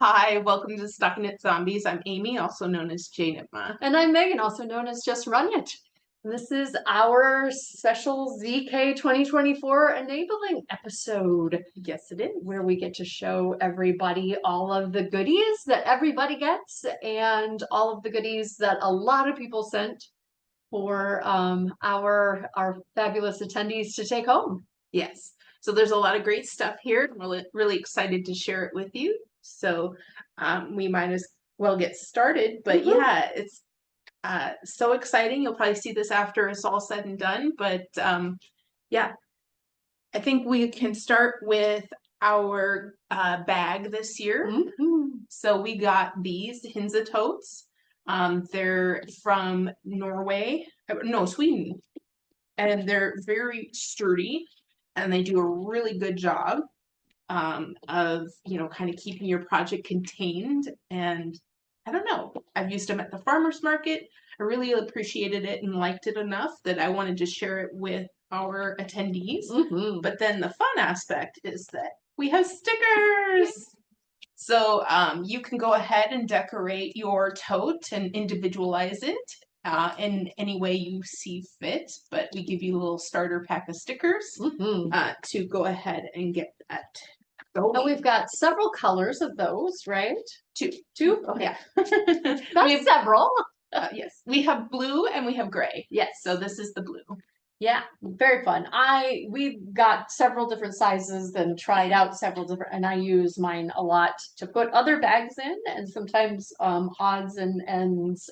Hi, welcome to StockinetteZombies. I'm Amy, also known as Janitma. And I'm Megan, also known as Just Run It. This is our special ZK2024 enabling episode. Yes, it is. Where we get to show everybody all of the goodies that everybody gets and all of the goodies that a lot of people sent for our fabulous attendees to take home. Yes. So there's a lot of great stuff here. I'm really excited to share it with you. So we might as well get started. But yeah, it's so exciting. You'll probably see this after it's all said and done. But yeah, I think we can start with our bag this year. So we got these Hinza totes. They're from Norway, no, Sweden. And they're very sturdy and they do a really good job of, kind of keeping your project contained. And I don't know, I've used them at the farmer's market. I really appreciated it and liked it enough that I wanted to share it with our attendees. But then the fun aspect is that we have stickers. So you can go ahead and decorate your tote and individualize it in any way you see fit. But we give you a little starter pack of stickers to go ahead and get that going. And we've got several colors of those, right? Two. Okay. Yeah. We have several. Yes. We have blue and we have gray. Yes. So this is the blue. Yeah, very fun. We got several different sizes and tried out several different, and I use mine a lot to put other bags in, and sometimes odds and ends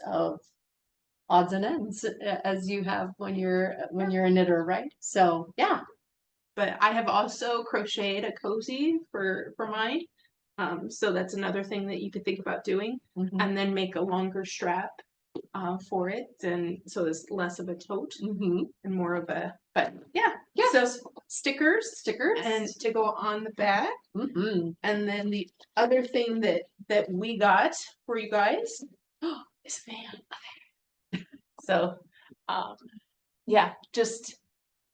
as you have when you're a knitter, right? So yeah. But I have also crocheted a cozy for mine. So that's another thing that you could think about doing, and then make a longer strap for it, and so there's less of a tote and more of a. But yeah. So stickers, and to go on the back, and then the other thing that we got for you guys is a fan. So, yeah, just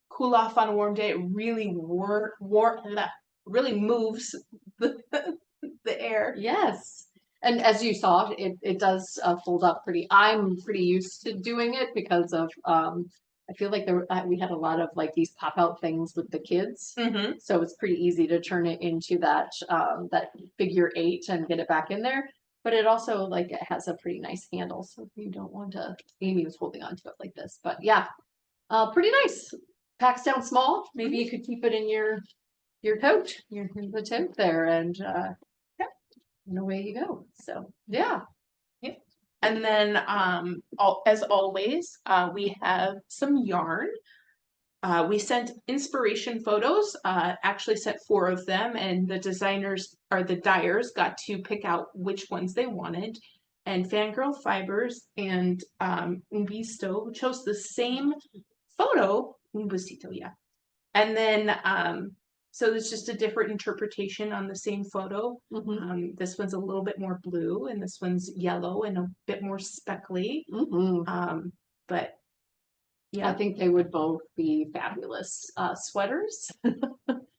cool off on a warm day. It really really moves the air. Yes. And as you saw, it does fold up pretty. I'm pretty used to doing it because of I feel like we had a lot of like these pop out things with the kids, so it's pretty easy to turn it into that figure 8 and get it back in there. But it also it has a pretty nice handle, so if you don't want to, Amy was holding onto it like this, but yeah, pretty nice. Packs down small. Maybe you could keep it in your tote, the tote there, and and away you go. So yeah. And then as always, we have some yarn. We sent inspiration photos, actually sent 4 of them, and the designers or the dyers got to pick out which ones they wanted. And Fangirl Fibers and Umbisto chose the same photo, Umbusito, yeah. And then so it's just a different interpretation on the same photo. This one's a little bit more blue, and this one's yellow and a bit more speckly. But yeah, I think they would both be fabulous sweaters.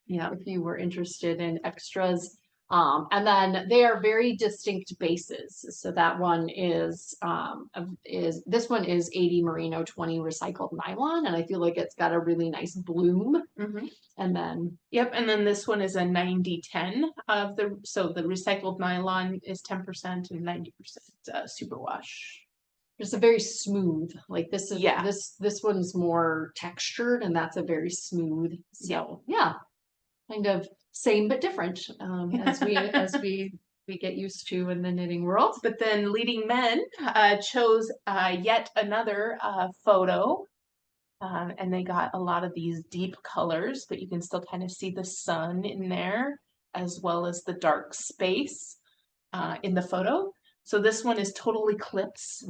Yeah, if you were interested in extras. And then they are very distinct bases. So that one is this one is 80 merino, 20 recycled nylon, and I feel like it's got a really nice bloom. And then and then this one is a 90-10 of the recycled nylon is 10% and 90% superwash. It's a very smooth, like this is this one's more textured, and that's a very smooth. So yeah, kind of same but different as we get used to in the knitting world. But then Leading Men chose yet another photo, and they got a lot of these deep colors, but you can still kind of see the sun in there as well as the dark space in the photo. So this one is total eclipse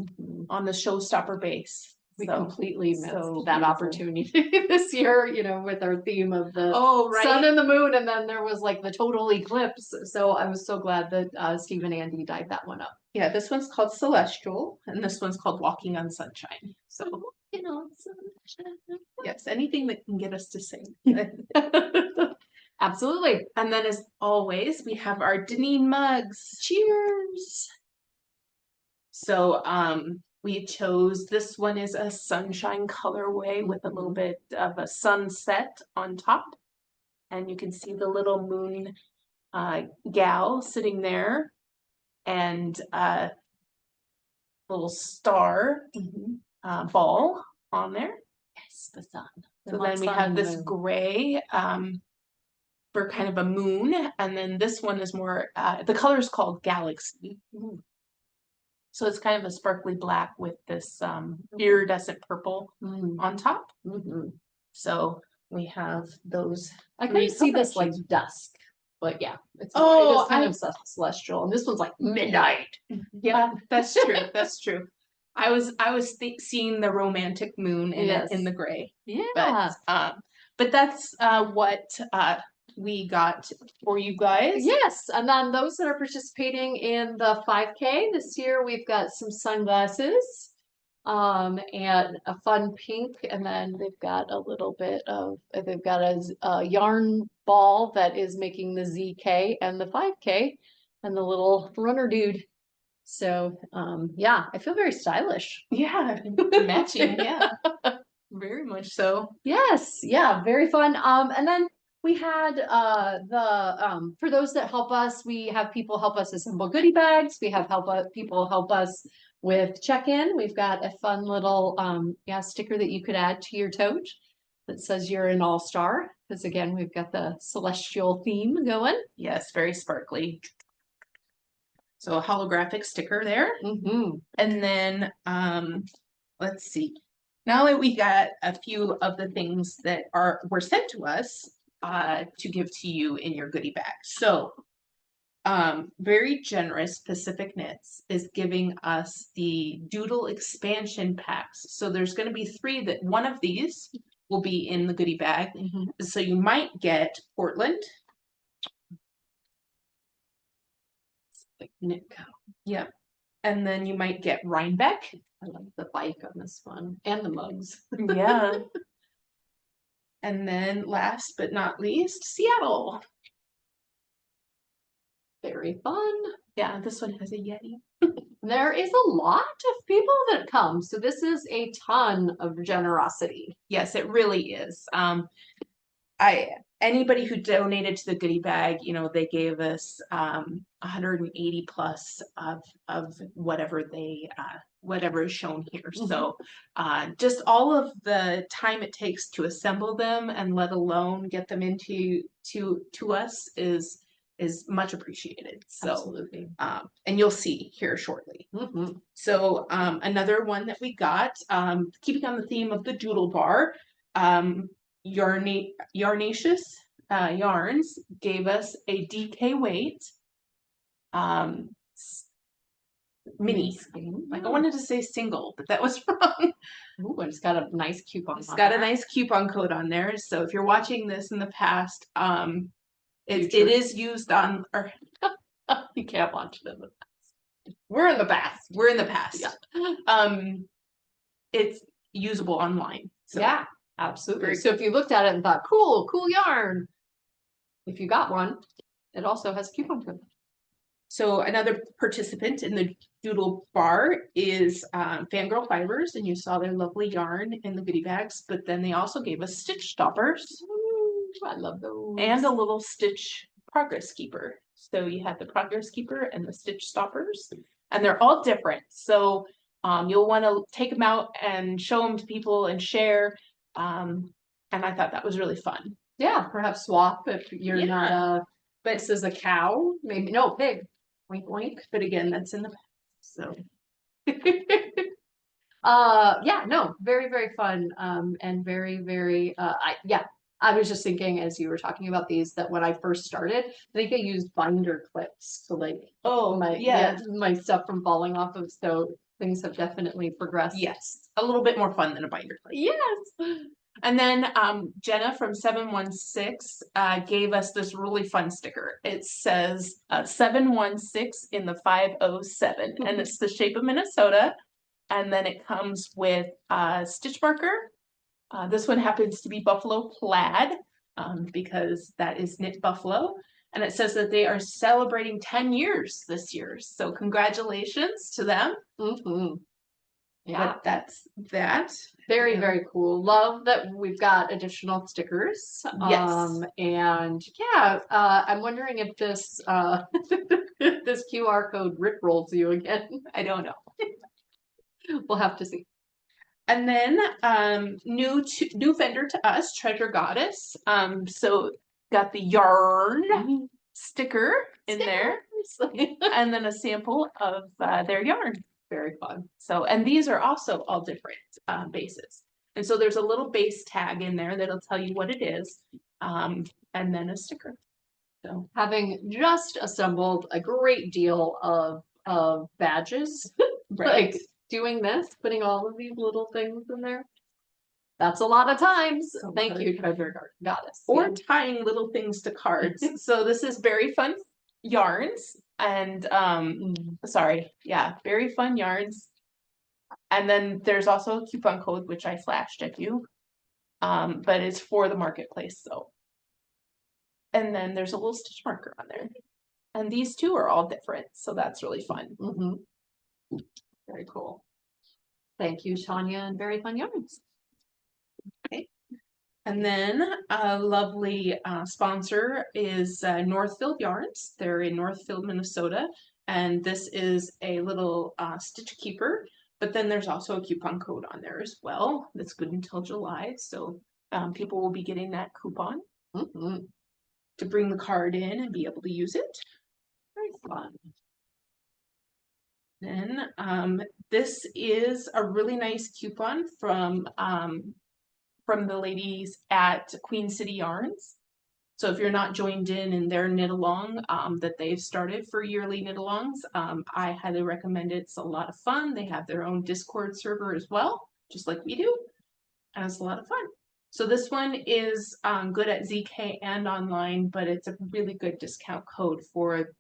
on the showstopper base. We completely missed that opportunity this year, with our theme of the sun and the moon, and then there was like the total eclipse. So I was so glad that Steve and Andy dyed that one up. Yeah, this one's called Celestial, and this one's called Walking on Sunshine. So, yes, anything that can get us to sing. Absolutely. And then as always, we have our Deneen mugs. Cheers. So we chose, this one is a sunshine colorway with a little bit of a sunset on top. And you can see the little moon gal sitting there and a little star ball on there. Yes, the sun. So then we have this gray for kind of a moon, and then this one is more, the color is called Galaxy. So it's kind of a sparkly black with this iridescent purple on top. So we have those. I couldn't see this like dusk, but yeah, it's it is kind of celestial, and this one's like midnight. Yeah, that's true. That's true. I was seeing the romantic moon in the gray. Yeah. But that's what we got for you guys. Yes, and then those that are participating in the 5K this year, we've got some sunglasses, and a fun pink, and then they've got a little bit of they've got a yarn ball that is making the ZK and the 5K, and the little runner dude. So yeah, I feel very stylish. Yeah, matching. Yeah, very much so. Yes, yeah, very fun. And then we had for those that help us, we have people help us assemble goodie bags. We have people help us with check-in. We've got a fun little sticker that you could add to your tote that says you're an all-star, because again, we've got the celestial theme going. Yes, very sparkly. So a holographic sticker there. And then let's see. Now that we got a few of the things that were sent to us to give to you in your goodie bag. So very generous Pacific Knits is giving us the Doodle expansion packs. So there's going to be 3 that one of these will be in the goodie bag. So you might get Portland. Like Knitco. Yep. And then you might get Rhinebeck. I love the bike on this one and the mugs. Yeah. And then last but not least, Seattle. Very fun. Yeah, this one has a Yeti. There is a lot of people that come. So this is a ton of generosity. Yes, it really is. Anybody who donated to the goodie bag, you know, they gave us 180 plus of whatever whatever is shown here. So just all of the time it takes to assemble them and let alone get them into to us is much appreciated. So absolutely. And you'll see here shortly. So another one that we got, keeping on the theme of the doodle bar, Yarnaceous Yarns gave us a DK weight mini. Like I wanted to say single, but that was wrong. Ooh, it's got a nice coupon. It's got a nice coupon code on there. So if you're watching this in the past, it is used on, or you can't watch it in the past. We're in the past. We're in the past. Yeah. It's usable online. So. Yeah. Absolutely. So if you looked at it and thought, cool yarn, if you got one, it also has a coupon code. So another participant in the doodle bar is Fangirl Fibers, and you saw their lovely yarn in the goodie bags, but then they also gave us stitch stoppers. Ooh, I love those. And a little stitch progress keeper. So you have the progress keeper and the stitch stoppers, and they're all different. So you'll want to take them out and show them to people and share. And I thought that was really fun. Yeah, perhaps swap if you're not but this is a cow, maybe no pig. Wink wink. But again, that's in the past. So yeah, no, very, very fun. And very, very I was just thinking as you were talking about these that when I first started, I think I used binder clips to like my stuff from falling off of, so things have definitely progressed. Yes, a little bit more fun than a binder clip. Yes. And then Jenna from 716 gave us this really fun sticker. It says 716 in the 507, and it's the shape of Minnesota. And then it comes with a stitch marker. This one happens to be buffalo plaid. because that is Knit Buffalo. And it says that they are celebrating 10 years this year. So congratulations to them. Yeah. But that's that. Very, very cool. Love that we've got additional stickers. Yes. And yeah, I'm wondering if this this QR code rickrolls you again. I don't know. We'll have to see. And then new vendor to us, Treasure Goddess. So got the yarn sticker in there, and then a sample of their yarn. Very fun. So, and these are also all different bases. And so there's a little base tag in there that'll tell you what it is, and then a sticker. So having just assembled a great deal of badges, right. like doing this, putting all of these little things in there. That's a lot of times. So thank you, Treasure Goddess. Or tying little things to cards. So this is Very Fun Yarns. And sorry, yeah, Very Fun Yarns. And then there's also a coupon code, which I flashed at you. But it's for the marketplace, so. And then there's a little stitch marker on there. And these two are all different, so that's really fun. Very cool. Thank you, Tanya, and Very Fun Yarns. Okay. And then a lovely sponsor is Northfield Yarns. They're in Northfield, Minnesota. And this is a little stitch keeper. But then there's also a coupon code on there as well. That's good until July. So people will be getting that coupon to bring the card in and be able to use it. Very fun. Then this is a really nice coupon from the ladies at Queen City Yarns. So if you're not joined in their knit along that they've started for yearly knit alongs, I highly recommend it. It's a lot of fun. They have their own Discord server as well, just like we do. And it's a lot of fun. So this one is good at ZK and online, but it's a really good discount code for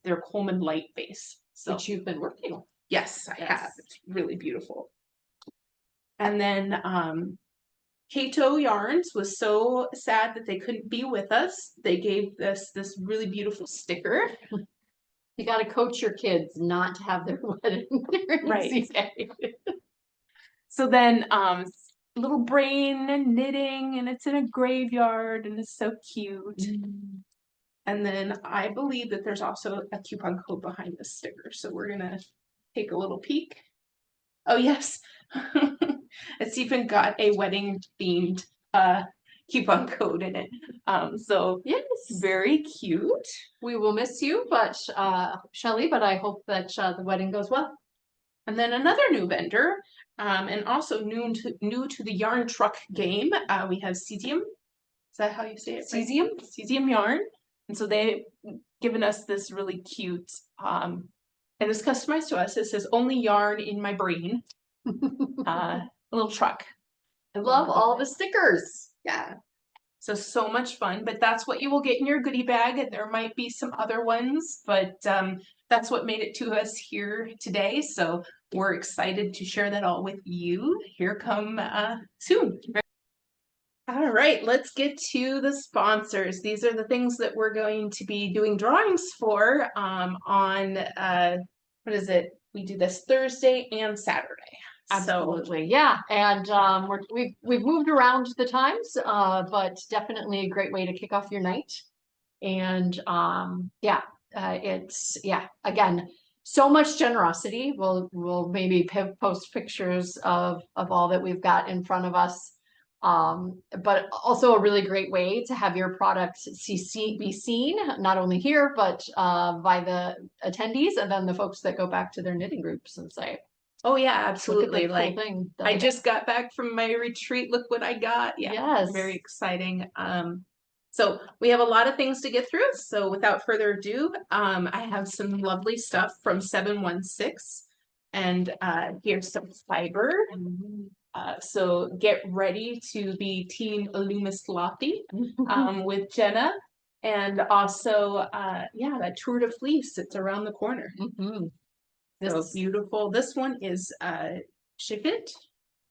their Coleman Light base. So, which you've been working on. Yes, I have. It's really beautiful. And then Kato Yarns was so sad that they couldn't be with us. They gave us this really beautiful sticker. You got to coach your kids not to have their wedding. Right. So then little brain and knitting, and it's in a graveyard, and it's so cute. And then I believe that there's also a coupon code behind this sticker. So we're gonna take a little peek. Oh yes. It's even got a wedding themed coupon code in it. So yes, very cute. We will miss you, but Shelly, but I hope that the wedding goes well. And then another new vendor, and also new to the yarn truck game, we have Cesium. Is that how you say it? Cesium? Right? Cesium yarn. And so they've given us this really cute, and it's customized to us. It says "Only yarn in my brain." Little truck. I love all the stickers. Yeah. So much fun, but that's what you will get in your goodie bag, and there might be some other ones, but that's what made it to us here today. So we're excited to share that all with you. Here come soon. All right, let's get to the sponsors. These are the things that we're going to be doing drawings for on what is it? We do this Thursday and Saturday. Absolutely, yeah, and we've moved around the times, but definitely a great way to kick off your night. And it's again, so much generosity. We'll maybe post pictures of all that we've got in front of us. But also a really great way to have your product be seen, not only here, but by the attendees and then the folks that go back to their knitting groups and say, oh yeah, absolutely. Cool like thing I just got back from my retreat. Look what I got. Yeah, yes. Very exciting. So we have a lot of things to get through. So without further ado, I have some lovely stuff from 716, and here's some fiber. So get ready to be Team Illumislati with Jenna, and also that Tour de Fleece. It's around the corner. So beautiful. This one is Ship It.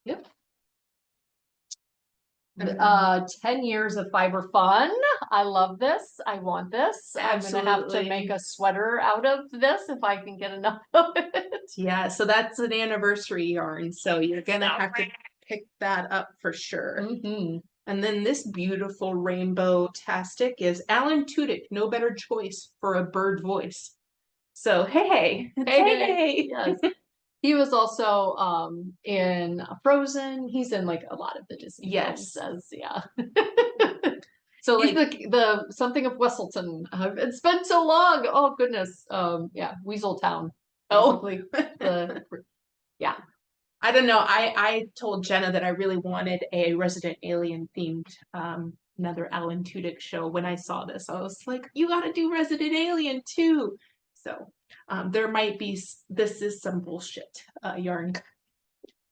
Yep. Mm-hmm. 10 years of fiber fun. I love this. I want this. I'm gonna have to make Absolutely. a sweater out of this if I can get enough of it. Yeah, so that's an anniversary yarn, so you're gonna So have to pick that up for sure. Mhm. And then this beautiful rainbow tastic is Alan Tudyk, no better choice for a bird voice. So hey, it's hey. Yes. He was also in Frozen. He's in like a lot of the Disney films Yes. as yeah. So He's like the something of Westleton. It's been so long. Oh goodness. Yeah, Weaseltown. oh Basically. The yeah. I don't know. I told Jenna that I really wanted a Resident Alien themed another Alan Tudyk show when I saw this. I was like, you got to do Resident Alien too. So there might be this is some bullshit yarn.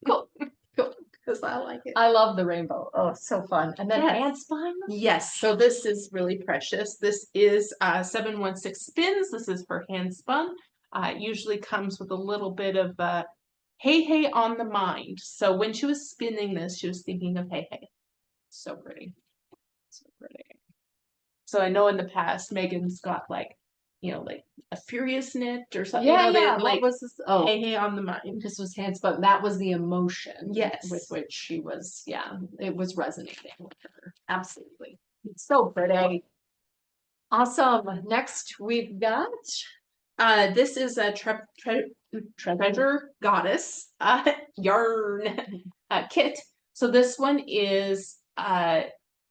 Cool. Cool. Because I like it. I love the rainbow. Oh, it's so fun. And then Yes. hand spun. Yes. So this is really precious. This is 716 spins. This is for hand spun. It usually comes with a little bit of hey hey on the mind. So when she was spinning this, she was thinking of hey hey. So pretty. So pretty. So I know in the past Megan's got like, like a furious knit or something. Yeah, They yeah. like What was this? Oh, hey hey on the mind. this was hand spun. That was the emotion Yes. with which she was, yeah, it was resonating with her. Absolutely. It's so pretty. Awesome. Next we've got This is a treasure goddess yarn kit. So this one is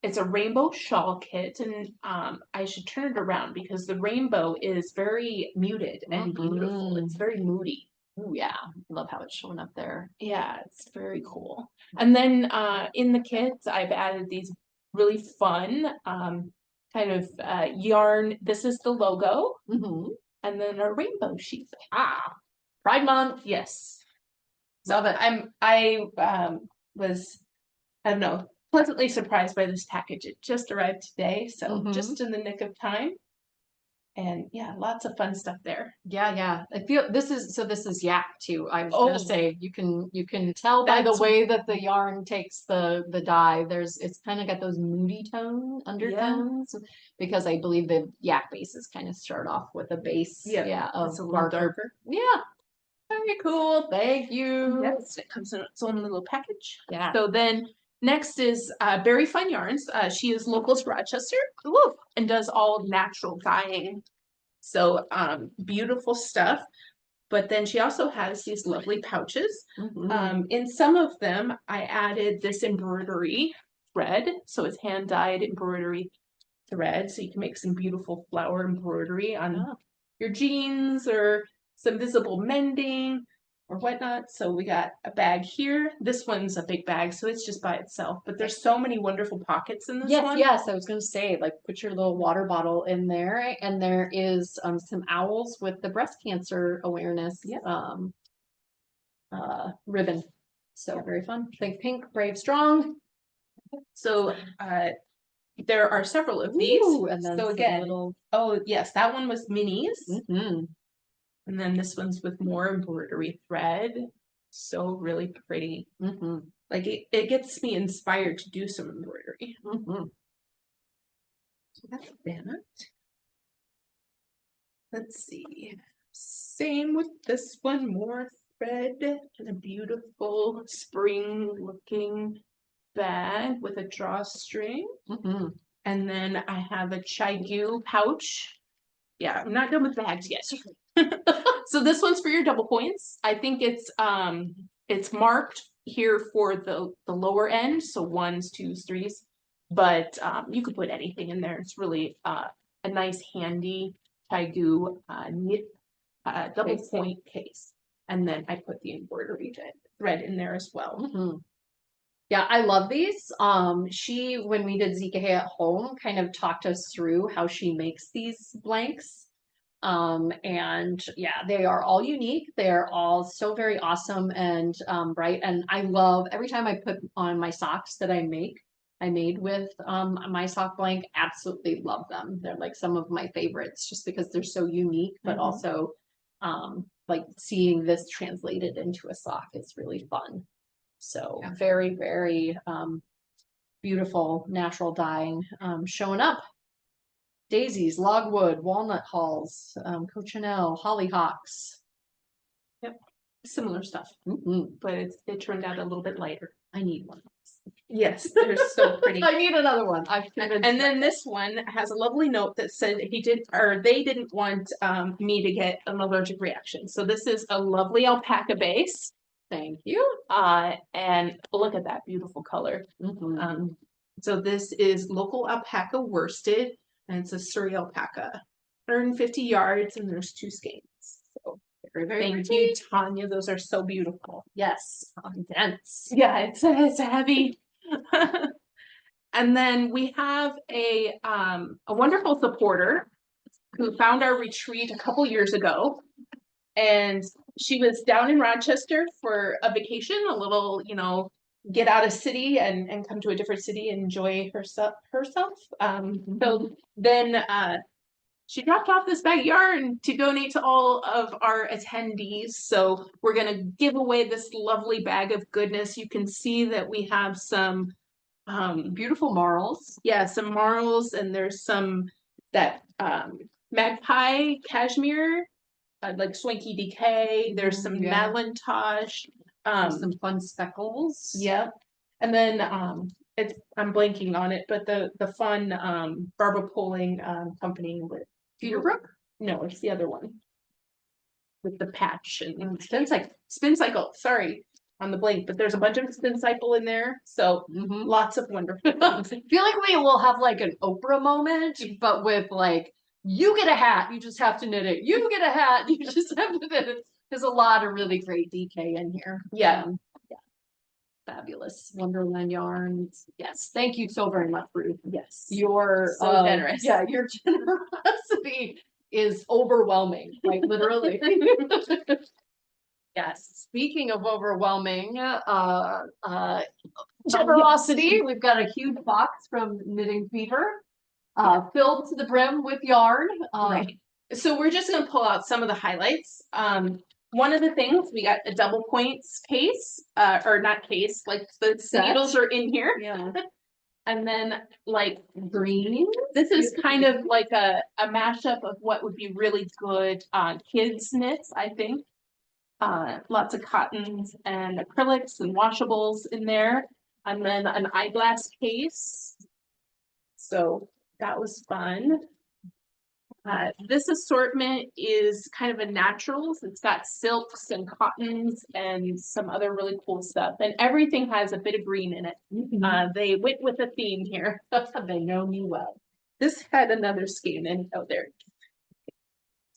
it's a rainbow shawl kit, and I should turn it around because the rainbow is very muted and beautiful. It's very moody. Oh yeah, love how it's showing up there. Yeah, it's very cool. And then in the kits, I've added these really fun kind of yarn. This is the logo, and then a rainbow sheath. Pride Month. Yes. Love it. I was, I don't know, pleasantly surprised by this package. It just arrived today, so just in the nick of time. And yeah, lots of fun stuff there. Yeah, yeah. I feel this is yak too. I was gonna say you can tell by the That's- way that the yarn takes the dye. It's kind of got those moody undertones because I believe the yak bases kind of start off with a base of it's a little darker. Yeah. Very cool. Thank you. Yes, it comes in its own little package. Yeah. So then next is Berry Fun Yarns. She is local to Rochester and does all natural dyeing. So beautiful stuff. But then she also has these lovely pouches. In some of them, I added this embroidery thread. So it's hand dyed embroidery thread. So you can make some beautiful flower embroidery on your jeans or some visible mending or whatnot. So we got a bag here. This one's a big bag, so it's just by itself. But there's so many wonderful pockets in this one. Yes, I was gonna say, like, put your little water bottle in there, and there is some owls with the breast cancer awareness ribbon. So very fun. Think pink, brave, strong. So there are several of these. And then so again, oh yes, that one was minis. And then this one's with more embroidery thread. So really pretty. Like it gets me inspired to do some embroidery. So that's that. Let's see. Same with this one, more thread and a beautiful spring looking bag with a drawstring. And then I have a Chaigu pouch. Yeah, I'm not done with bags yet. So this one's for your double points. I think it's marked here for the lower end, so ones, twos, threes, but you could put anything in there. It's really a nice handy Chaigu knit double point case. And then I put the embroidery thread in there as well. Yeah, I love these. She, when we did ZK at home, kind of talked us through how she makes these blanks. And yeah, they are all unique. They're all so very awesome and bright. And I love every time I put on my socks that I made with my sock blank, absolutely love them. They're like some of my favorites just because they're so unique, but also like seeing this translated into a sock is really fun. So very, very beautiful natural dyeing showing up. Daisies, logwood, walnut hulls, cochineal, hollyhocks. Yep, similar stuff, Mm-mm. but it turned out a little bit lighter. I need one. Yes, they're so pretty. I need another one. And then this one has a lovely note that said they didn't want me to get an allergic reaction. So this is a lovely alpaca base. Thank you. And look at that beautiful color. Mm-hmm. So this is local alpaca worsted, and it's a Surrey alpaca. 150 yards, and there's 2 skeins. So Very, very thank pretty. you, Tanya. Those are so beautiful. Yes, dense. Yeah, it's heavy. And then we have a wonderful supporter who found our retreat a couple years ago, and she was down in Rochester for a vacation, a little, get out of city and come to a different city and enjoy herself. So then she dropped off this bag of yarn to donate to all of our attendees. So we're gonna give away this lovely bag of goodness. You can see that we have some Beautiful marls. yeah, some marls, and there's some that magpie cashmere, like Swanky Decay. There's some Yeah. Madelinetosh. Some fun speckles. Yep. And then I'm blanking on it, but the fun Barbara Pulling company with Peterbrook? No, it's the other one with the patch and Spin spin cycle. Sorry on the blank, but there's a bunch of spin cycle in there. So lots of wonderful things. I feel like we will have like an Oprah moment, but with like, you get a hat, you just have to knit it. You get a hat, you just have to knit it. There's a lot of really great DK in here. Yeah. Yeah. Fabulous. Wonderland yarns. Yes. Thank you so very much, Ruth. Yes. Your so generous. Yeah, your generosity is overwhelming, like literally. Yes. Speaking of overwhelming generosity, we've got a huge box from Knitting Fever, filled to the brim with yarn. Right. So we're just gonna pull out some of the highlights. One of the things, we got a double points case, or not case, like the needles are in here. Yeah. And then like Green. This is kind of like a mashup of what would be really good kids knits, I think. Lots of cottons and acrylics and washables in there. And then an eyeglass case. So that was fun. This assortment is kind of a naturals. It's got silks and cottons and some other really cool stuff. And everything has a bit of green in it. They went with a theme here. They know me well. This had another skein in there.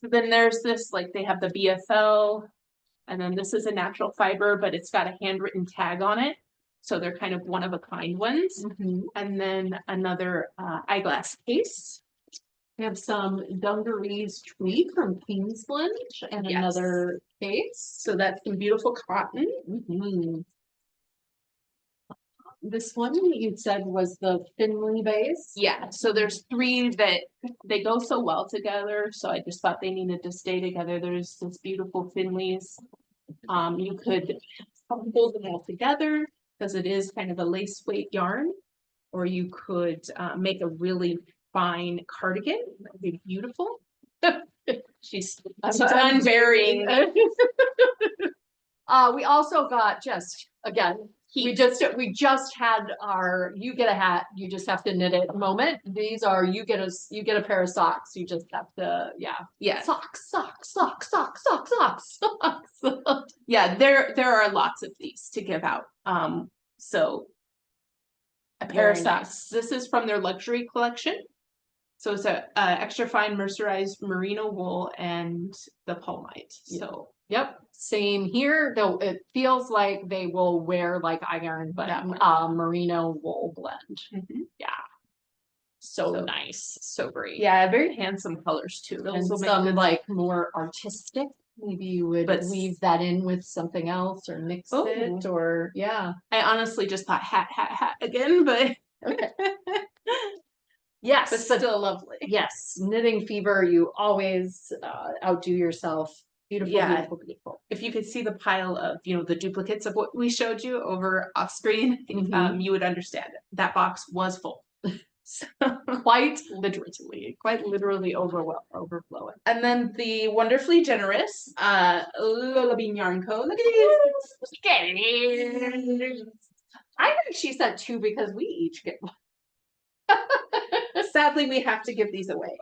So then there's this, like they have the BFL, and then this is a natural fiber, but it's got a handwritten tag on it. So they're kind of one of a kind ones. And then another eyeglass case. We have some dungarees tweed from Queensland and another case. So that's some beautiful cotton. This one you said was the Finley base. Yeah, so there's 3 that they go so well together. So I just thought they needed to stay together. There's this beautiful Finleys. You could hold them all together because it is kind of a lace weight yarn, or you could make a really fine cardigan. That would be beautiful. She's unvarying. We also got we just had our you get a hat, you just have to knit it moment. These are you get a pair of socks, you just have to socks. Yeah, there are lots of these to give out. So a pair of socks. This is from their luxury collection. So it's a extra fine mercerized merino wool and the palmite. So yep, same here. Though it feels like they will wear like iron, but merino wool blend. Yeah, so nice, so great. Yeah, very handsome colors too. Those and some like more artistic. Maybe you would weave that in with something else or mix it, or I honestly just thought hat again, but okay. Yes, but still lovely. Yes, Knitting Fever, you always outdo yourself. Beautiful, Yeah. beautiful, beautiful. If you could see the pile of, the duplicates of what we showed you over off screen, you would understand it. That box was full. So, quite literally overflowing. and then the wonderfully generous Lola Bean Yarn Co. Look at these. I think she sent 2 because we each get one. Sadly, we have to give these away.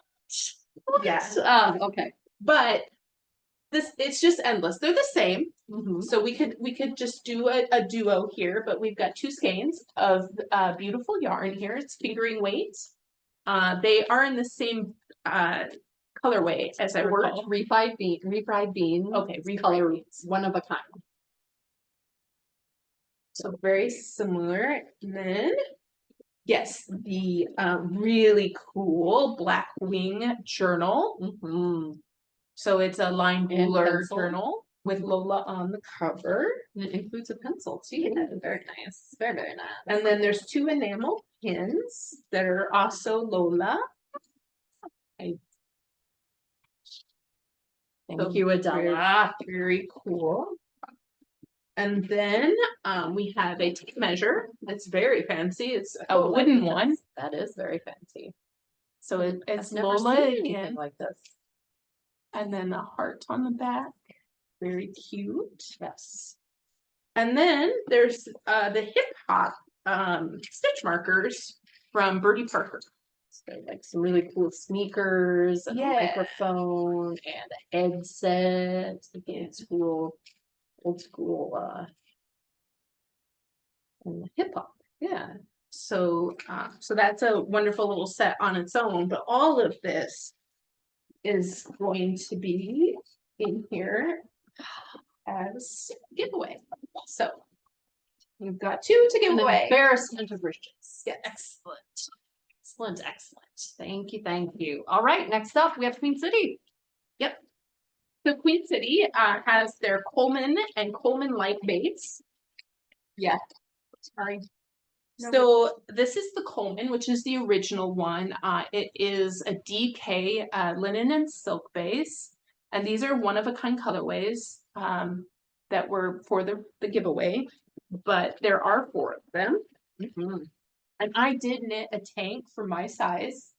Yeah. Okay. But it's just endless. They're the same. So we could just do a duo here, but we've got 2 skeins of beautiful yarn here. It's fingering weight. They are in the same colorway as I recall. Refried beans. Okay, color beans. One of a kind. So very similar. And then, yes, the really cool Black Wing journal. So it's a line ruler journal with Lola on the cover. And it includes a pencil too. Yeah, very nice. Very, very nice. And then there's 2 enamel pins that are also Lola. Thank you, Adela. Very cool. And then we have a tape measure that's very fancy. It's a wooden one. That is very fancy. So it's never Lola seen again. Like this. And then a heart on the back. Very cute. Yes. And then there's the hip hop stitch markers from Birdie Parker. So like some really cool sneakers and a microphone and a headset. Again, old school and hip hop. Yeah. So that's a wonderful little set on its own, but all of this is going to be in here as giveaway. So you've got 2 to give away. Embarrassment of riches. Yeah, excellent. Excellent, excellent. Thank you, thank you. All right, next up we have Queen City. Yep. So Queen City has their Coleman and Coleman light baits. Yeah. Sorry. So this is the Coleman, which is the original one. It is a DK linen and silk base. And these are one-of-a-kind colorways that were for the giveaway. But there are 4 of them. And I did knit a tank for my size,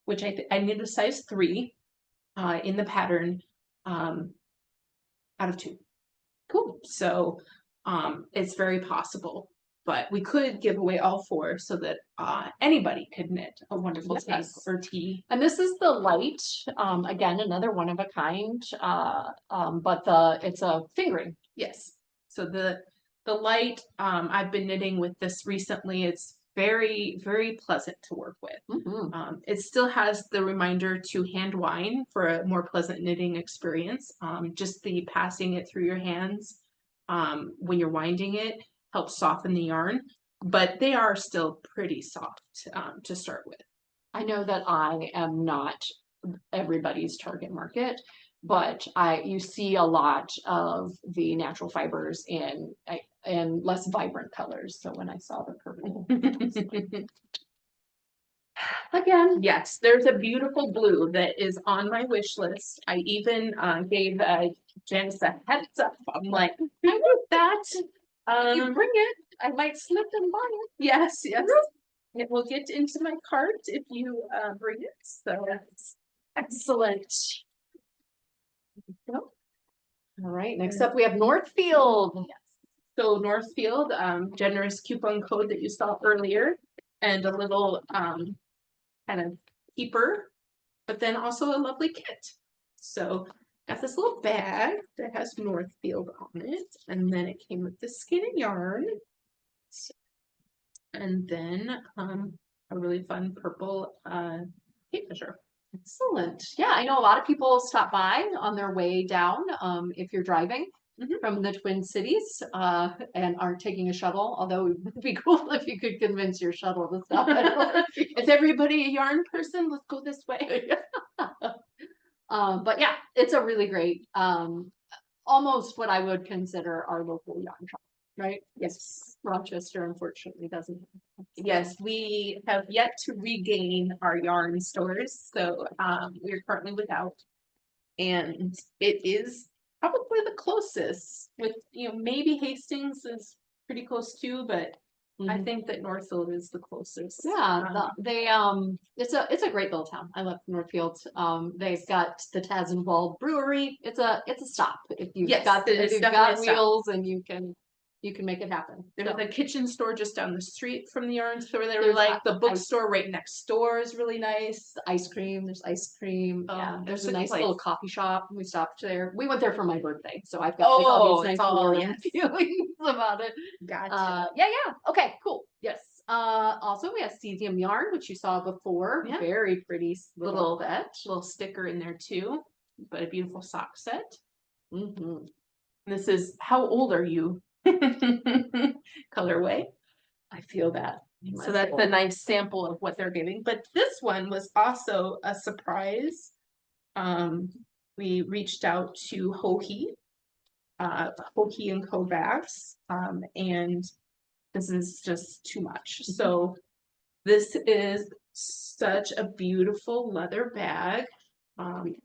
which I knit a size 3 in the pattern out of 2. Cool. So it's very possible. But we could give away all 4 so that anybody could knit a wonderful tank or tee. And this is the light, again, another one of a kind, but it's a fingering. Yes. So the light, I've been knitting with this recently. It's very, very pleasant to work with. It still has the reminder to hand wind for a more pleasant knitting experience. Just the passing it through your hands when you're winding it helps soften the yarn, but they are still pretty soft to start with. I know that I am not everybody's target market, but you see a lot of the natural fibers in less vibrant colors. So when I saw the purple, again, yes, there's a beautiful blue that is on my wish list. I even gave Janice a heads up. I'm like, I want that. You bring it, I might slip and buy it. Yes, yes. It will get into my cart if you bring it. So that's excellent. All right, next up we have Northfield. So Northfield, generous coupon code that you saw earlier, and a little kind of keeper, but then also a lovely kit. So got this little bag that has Northfield on it, and then it came with this skein of yarn, and then a really fun purple tape measure. Excellent. Yeah, I know a lot of people stop by on their way down if you're driving from the Twin Cities and aren't taking a shuttle, although it would be cool if you could convince your shuttle to stop. Is everybody a yarn person? Let's go this way. But yeah, it's a really great, almost what I would consider our local yarn shop, right? Yes. Rochester, unfortunately, doesn't. Yes, we have yet to regain our yarn stores, so we're currently without. And it is probably the closest. With maybe Hastings is pretty close too, but I think that Northfield is the closest. Yeah, it's a great little town. I love Northfield. They've got the Tazenwald Brewery. It's a stop if you've Yes, got it is if you've definitely a got stop. wheels and you can make it happen. There's So, a kitchen store just down the street from the yarn store. They were There's like the ice- bookstore right next door is really nice. ice cream. There's ice cream. Oh, Yeah, there's it's a a good nice place. little coffee shop. We stopped there. We went there for my birthday, so I've got like all Oh, these it's nice all warm yes. feelings about it. Gotcha. Yeah. Okay, cool. Yes. Also we have cesium yarn, which you saw before. Yeah. Very pretty little set. Little sticker in there too, but a beautiful sock set. Mm-hmm. This is how old are you? Colorway. I feel that. So that's a nice sample of what they're giving. But this one was also a surprise. We reached out to Hohi and Kovacs, and this is just too much. So this is such a beautiful leather bag.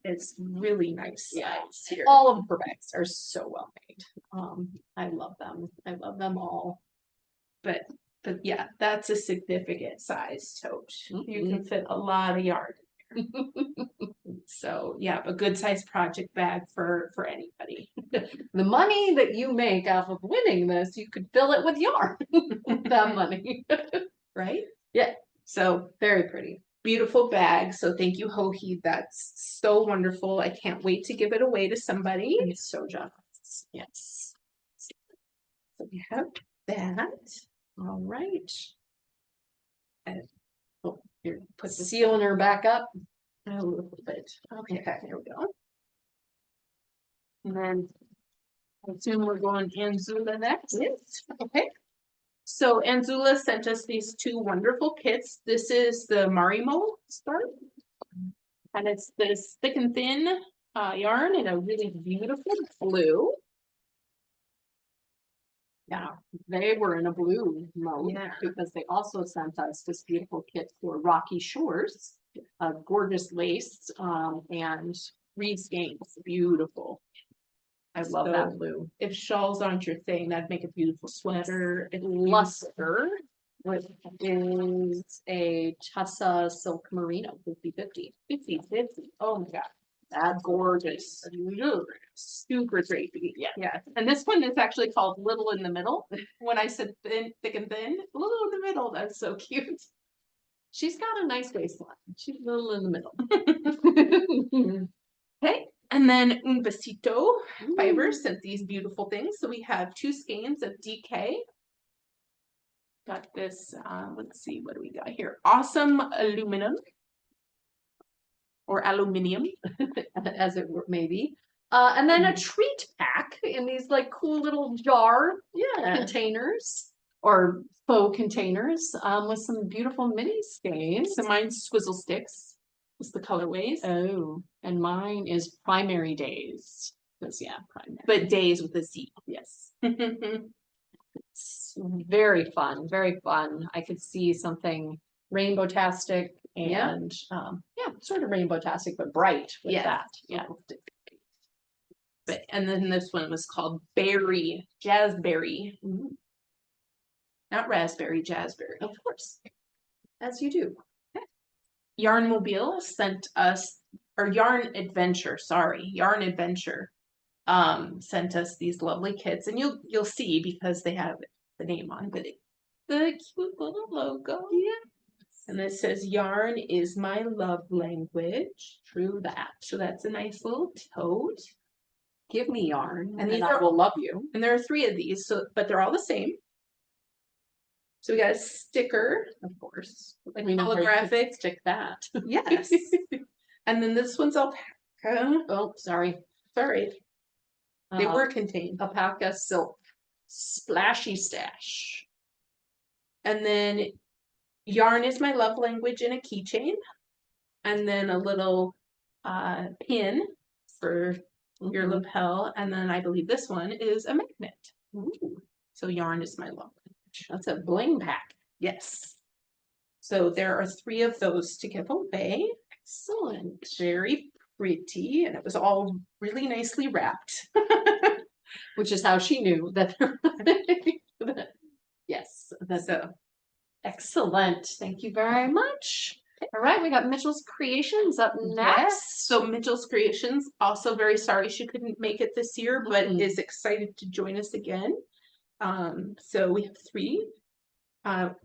It's really nice size here. All of her bags are so well made. I love them. I love them all. But yeah, that's a significant size tote. You Mhm. can fit a lot of yarn. So yeah, a good size project bag for anybody. The money that you make off of winning this, you could fill it with yarn. That money. Right? Yeah. So Very pretty. beautiful bag. So thank you, Hohi. That's so wonderful. I can't wait to give it away to somebody. I'm so jealous. Yes. So we have that. All right. And oh, here, put the Sealing her back up. a little bit. Okay, there we go. And then I assume we're going Anzula next. Yes. Okay. So Anzula sent us these two wonderful kits. This is the Marimo start. And it's this thick and thin yarn in a really beautiful blue. Yeah, they were in a blue mode because they also sent us this beautiful kit for Rocky Shores, gorgeous lace and reed skeins. Beautiful. I love that blue. If shawls aren't your thing, that'd make a beautiful sweater. Luster, which is a Tussa Silk Merino 50/50. 50/50. Oh my god. That's gorgeous. Super drapey. Yeah. And this one is actually called Little in the Middle. When I said thin, thick and thin, little in the middle. That's so cute. She's got a nice waistline. She's a little in the middle. Okay. And then Un Besito Fibers sent these beautiful things. So we have two skeins of DK. Got this, let's see, what do we got here? Awesome aluminum. Or aluminium. As it were, maybe. And then a treat pack in these like cool little jar containers or faux containers with some beautiful mini skeins. So mine's Squizzle Sticks. Is the colorways. Oh, and mine is Primary Days. Because primary. But days with a Z. Yes. It's very fun, very fun. I could see something rainbow-tastic and sort of rainbow-tastic, but bright with that. Yeah. But and then this one was called Berry, Jazzberry. Not raspberry, jazzberry. Of course. As you do. Yarn Mobile sent us, or Yarn Adventure sent us these lovely kits, and you'll see because they have the name on, but the cute little logo. Yes. And it says yarn is my love language. True that. So that's a nice little tote. Give me yarn, And I will love you. And there are 3 of these, but they're all the same. So we got a sticker, of course. Like holographic. Stick that. Yes. And then this one's alpaca. Oh, sorry. Sorry. They were contained. Alpaca silk. Splashy stash. And then yarn is my love language in a keychain. And then a little pin for your lapel. And then I believe this one is a magnet. Ooh. So yarn is my love language. That's a bling pack. Yes. So there are 3 of those to give away. Excellent. Very pretty, and it was all really nicely wrapped. Which is how she knew that. Yes, that's So excellent. Thank you very much. All right, we got Mitchell's Creations up yes, next. so Mitchell's Creations, also very sorry she couldn't make it this year, but is excited to join us again. So we have 3.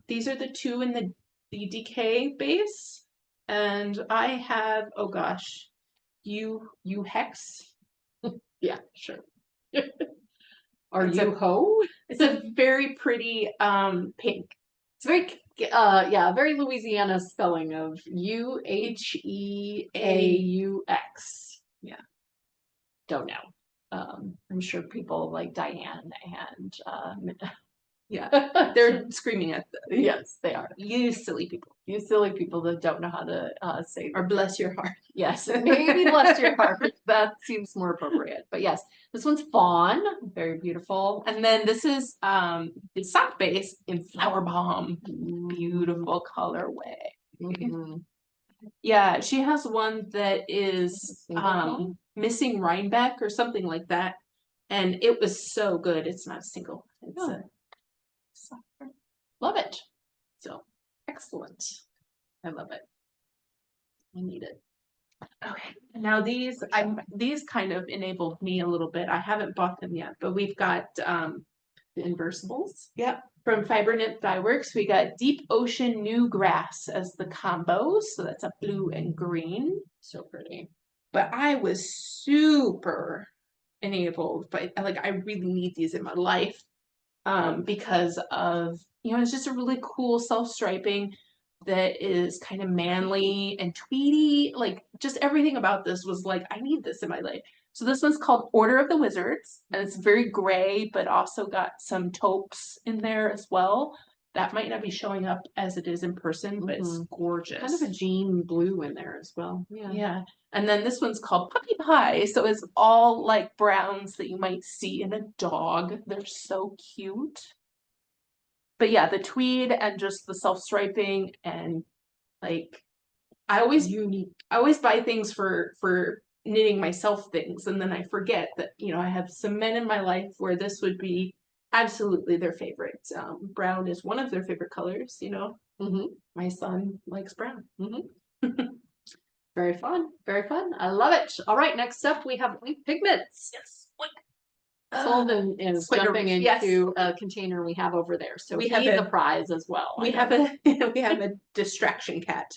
These are the 2 in the DK base, and I have, oh gosh, you hex. Yeah, sure. Are It's you a- ho? It's a very pretty pink. It's very yeah, very Louisiana spelling of UHEAUX. Yeah. Don't know. I'm sure people like Diane and Yeah, they're screaming at the yes, they are. you silly people, You silly people that don't know how to say or bless your heart. yes, maybe bless your heart. That seems more appropriate. But yes, this one's fawn, very beautiful. And then this is the sock base in Flower Bomb, beautiful colorway. Mhm. Yeah, she has one that is missing Rhinebeck or something like that, and it was so good. It's not a single. It's a love it. so Excellent. I love it. I need it. okay. Now these kind of enabled me a little bit. I haven't bought them yet, but we've got The inversibles. yep, from Fiber Knit Dyeworks, we got Deep Ocean New Grass as the combo. So that's a blue and green. So pretty. But I was super enabled by, like, I really need these in my life because of, it's just a really cool self-striping that is kind of manly and tweedy. Like, just everything about this was like, I need this in my life. So this one's called Order of the Wizards, and it's very gray, but also got some taupes in there as well. That might not be showing up as it is in person, but it's gorgeous. Kind of a jean blue in there as well. Yeah. Yeah. And then this one's called Puppy Pie. So it's all like browns that you might see in a dog. They're so cute. But yeah, the tweed and just the self-striping and like I always buy things for knitting myself things, and then I forget that, I have some men in my life where this would be absolutely their favorite. Brown is one of their favorite colors, My son likes brown. Very fun. Very fun. I love it. All right, next up we have white pigments. Yes. Sullivan is jumping into a container we have over there. So we have the prize as well. We have a distraction cat.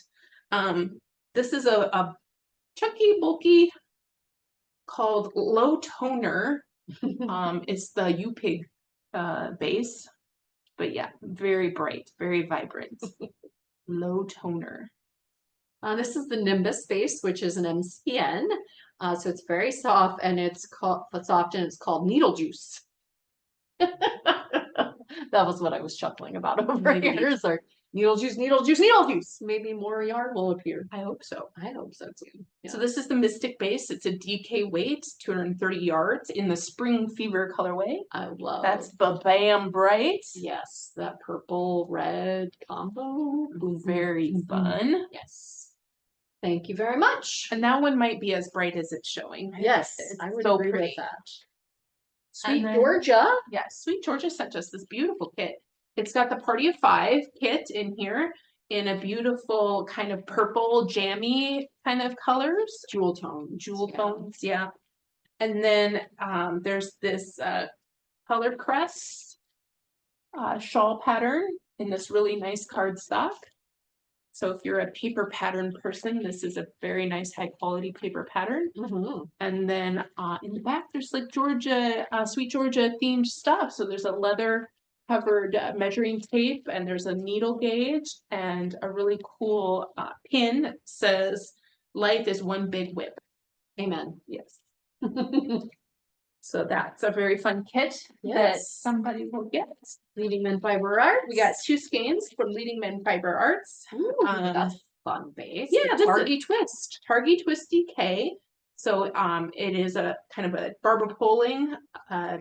This is a chunky, bulky called Low Toner. It's the U-Pig base. But yeah, very bright, very vibrant. Low Toner. This is the Nimbus base, which is an MCN. So it's very soft and it's called Needle Juice. That was what I was chuckling about over here. So needle juice, needle juice, needle juice. Maybe more yarn will appear. I hope so. I hope so too. Yeah. So this is the Mystic base. It's a DK weight, 230 yards in the Spring Fever colorway. I love that's Bam Bright. Yes, that purple red combo. Very fun. Yes. Thank you very much. And that one might be as bright as it's showing. Yes, I would agree with that. Sweet then, Georgia. Yes, Sweet Georgia sent us this beautiful kit. It's got the Party of 5 kit in here in a beautiful kind of purple jammy kind of colors. Jewel tones, yeah. And then there's this color crest shawl pattern in this really nice cardstock. So if you're a paper pattern person, this is a very nice high quality paper pattern. And then in the back, there's like Sweet Georgia themed stuff. So there's a leather covered measuring tape, and there's a needle gauge and a really cool pin that says life is one big whip. Amen. Yes. So that's a very fun kit that somebody will get. Leading Men Fiber Arts. We got 2 skeins from Leading Men Fiber Arts. Ooh, that's fun base. Yeah, Targy Twist. Targy Twist DK. So it is a kind of a Barbara Poling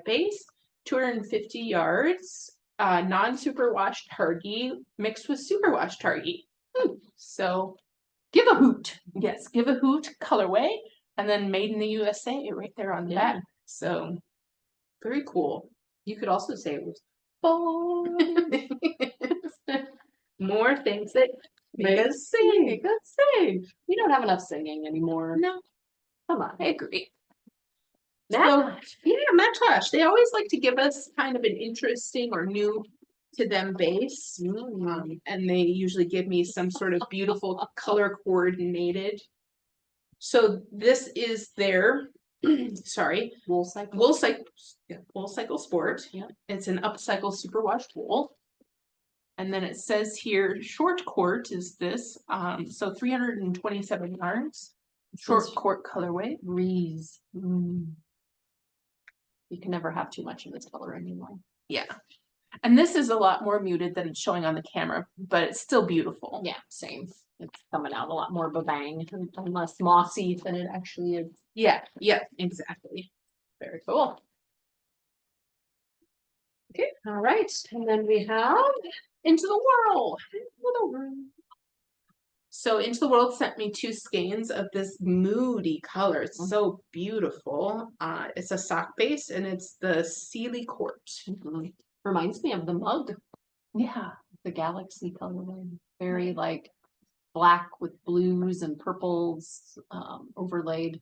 base, 250 yards, non-superwash Targy mixed with superwash Targy. So give a hoot. Yes, give a hoot colorway. and then made in the USA right there on the back. So very cool. You could also say it was born. More things that make us sing. Make us sing. We don't have enough singing anymore. No, Come on. I agree. So, yeah, Macintosh. They always like to give us kind of an interesting or new to them base. And they usually give me some sort of beautiful color coordinated. So this is their sorry, wool cycle. Wool cycle sport. Yeah. It's an upcycle superwash wool. And then it says here short court is this. So 327 yards. Short court colorway. Breeze. You can never have too much of this color anymore. Yeah. And this is a lot more muted than it's showing on the camera, but it's still beautiful. Yeah, same. It's coming out a lot more of a bang and less mossy than it actually is. Yeah, exactly. Very cool. Okay, all right. And then we have Into the World. So Into the World sent me 2 skeins of this moody color. It's so beautiful. It's a sock base and it's the Sealy Court. Reminds me of the mug. Yeah. The galaxy colorway. Very like black with blues and purples overlaid.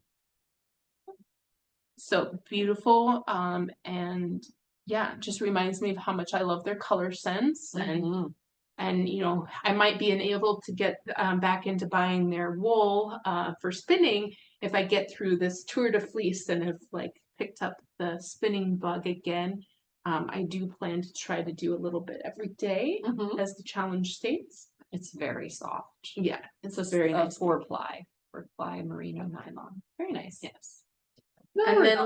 So beautiful. And yeah, just reminds me of how much I love their color sense. And you know, I might be able to get back into buying their wool for spinning if I get through this tour de fleece and have like picked up the spinning bug again. I do plan to try to do a little bit every day as the challenge states. It's very soft. Yeah, it's a very nice 4-ply merino nylon. Very nice. Yes. And then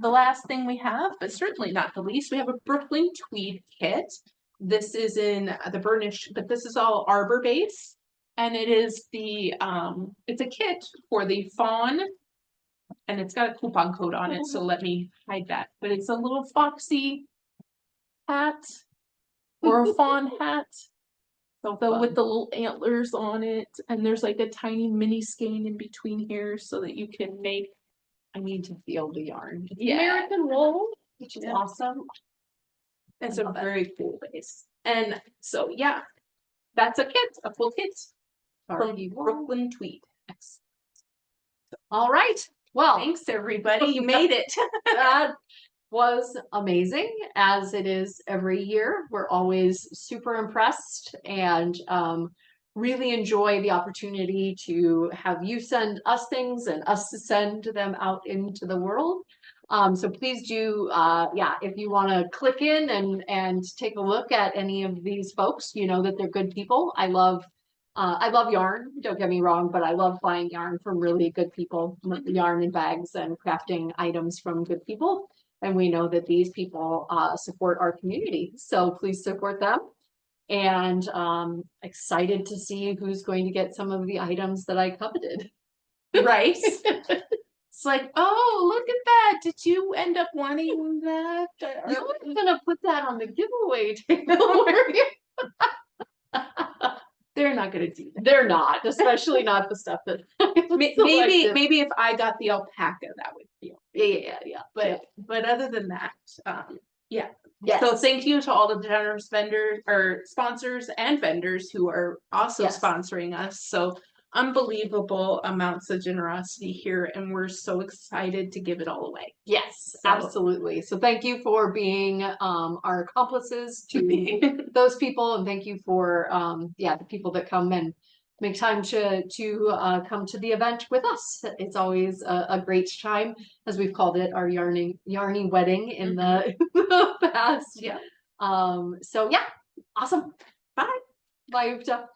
the last thing we have, but certainly not the least, we have a Brooklyn tweed kit. This is in the burnish, but this is all arbor base, and it is the it's a kit for the fawn, and it's got a coupon code on it. So let me hide that. But it's a little foxy hat or a fawn hat. So with the little antlers on it, and there's like a tiny mini skein in between here, so that you can make. I need to feel the yarn. Yeah. American wool, which is awesome. It's a very cool base. And so, yeah, that's a kit, a full kit from Brooklyn Tweed. All right. Well, thanks everybody. You made it. That was amazing, as it is every year. We're always super impressed and really enjoy the opportunity to have you send us things and us to send them out into the world. So please do, if you want to click in and take a look at any of these folks, you know that they're good people. I love yarn, don't get me wrong, but I love buying yarn from really good people, yarn in bags and crafting items from good people. And we know that these people support our community. So please support them. And excited to see who's going to get some of the items that I coveted. Right? It's like, oh, look at that. Did you end up wanting that? You were gonna put that on the giveaway table. They're not gonna do that. They're not, especially not the stuff that maybe if I got the alpaca, that would be yeah. But other than that, yeah. Yes. So thank you to all the generous vendors or sponsors and vendors who are also sponsoring us. So unbelievable amounts of generosity here, and we're so excited to give it all away. Yes, absolutely. So thank you for being our accomplices to those people, and thank you for the people that come and make time to come to the event with us. It's always a great time, as we've called it, our yarny wedding in the past. Yeah. So yeah, awesome. Bye. Bye, Uvta.